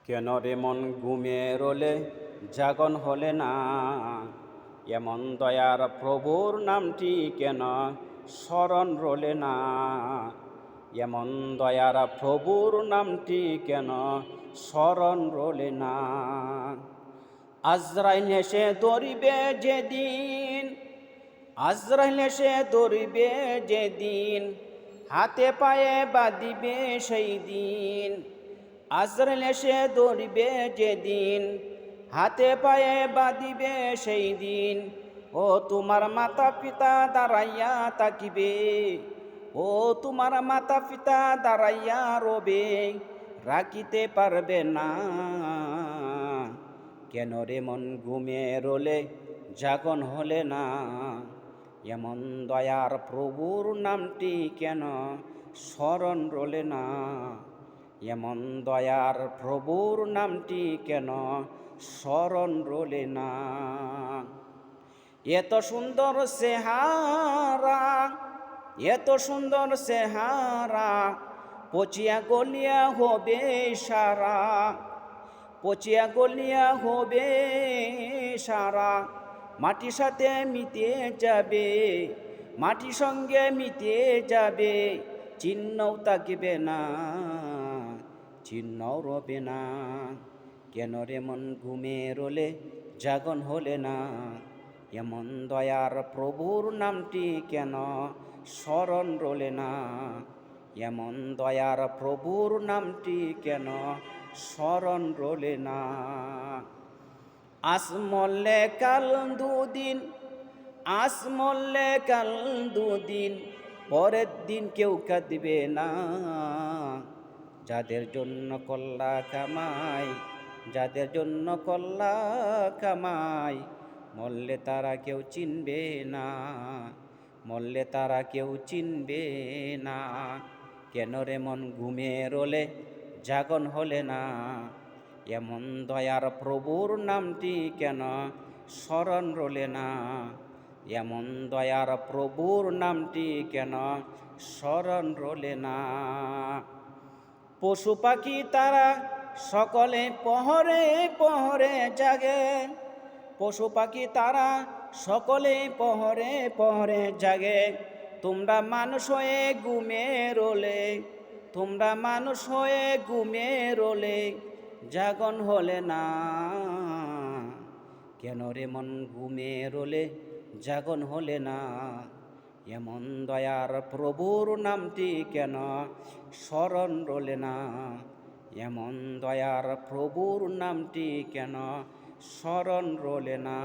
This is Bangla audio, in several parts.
কেন রে মন ঘুমিয়ে রোলে জাগন হলে না? এমন দয়ার প্রভুর নামটি কেন স্মরণ রোলে না? এমন দয়ার প্রভুর নামটি কেন স্মরণ রোলে না? আজরাইল এসে ধরিবে যেদিন, আজরাইল এসে ধরিবে যেদিন, হাতে পায়ে বাঁধিবে সেই দিন। আজরাইল এসে ধরিবে যেদিন, হাতে পায়ে বাঁধিবে সেই দিন। ও তোমার মাতা পিতা দাঁড়াইয়া তাকিবে, ও তোমার মাতা পিতা দাঁড়াইয়া রবে, রাখিতে পারবে না। কেন রে মন ঘুমিয়ে রোলে জাগন হলে না? এমন দয়ার প্রভুর নামটি কেন স্মরণ রোলে না? এমন দয়ার প্রভুর নামটি কেন স্মরণ রোলে না? এত সুন্দর চেহারা, এত সুন্দর চেহারা, পচিয়া গলিয়া হবে সারা, পচিয়া গলিয়া হবে সারা। মাটির সাথে মিটে যাবে, মাটির সঙ্গে মিটে যাবে, চিহ্নও থাকিবে না, চিহ্নও রবে না। কেন রে মন ঘুমে রোলে জাগন হলে না? এমন দয়ার প্রভুর নামটি কেন স্মরণ রোলে না? এমন দয়ার প্রভুর নামটি কেন স্মরণ রোলে না? আজ মরলে কাল দুদিন, আজ মরলে কাল দুদিন, পরের দিন কেউ কাঁদবে না। যাদের জন্য কল্লা কামাই, যাদের জন্য কল্লা কামাই, মরলে তারা কেউ চিনবে না, মরলে তারা কেউ চিনবে না। কেন রে মন ঘুমে রোলে জাগন হলে না? এমন দয়ার প্রভুর নামটি কেন স্মরণ রোলে না? এমন দয়ার প্রভুর নামটি কেন স্মরণ রোলে না? পশু পাখি তারা সকলে পহরে পহরে জাগে, পশু পাখি তারা সকলে পহরে পহরে জাগে। তোমরা মানুষ হয়ে ঘুমে রোলে, তোমরা মানুষ হয়ে ঘুমে রোলে জাগন হলে না? কেন রে মন ঘুমে রোলে জাগন হলে না? এমন দয়ার প্রভুর নামটি কেন স্মরণ রোলে না? এমন দয়ার প্রভুর নামটি কেন স্মরণ রোলে না?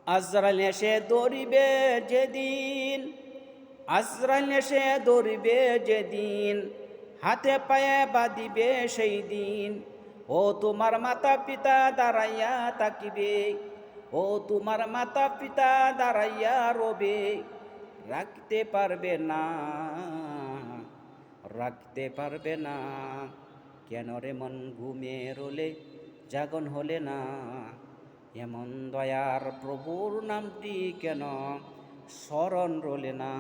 আজরাইল এসে ধরিবে যেদিন, আজরাইল এসে ধরিবে যেদিন, হাতে পায়ে বাঁধিবে সেই দিন। ও তোমার মাতা পিতা দাঁড়াইয়া তাকিবে, ও তোমার মাতা পিতা দাঁড়াইয়া রবে, রাখতে পারবে না, রাখতে পারবে না। কেন রে মন ঘুমে রোলে জাগন হলে না? এমন দয়ার প্রভুর নামটি কেন স্মরণ রোলে না?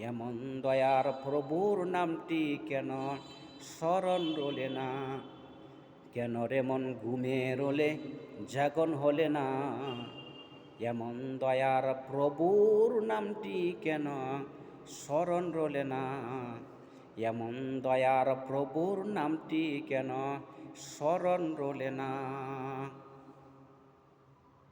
এমন দয়ার প্রভুর নামটি কেন স্মরণ রোলে না? কেন রে মন ঘুমে রোলে জাগন হলে না? এমন দয়ার প্রভুর নামটি কেন স্মরণ রোলে না? এমন দয়ার প্রভুর নামটি কেন স্মরণ রোলে না?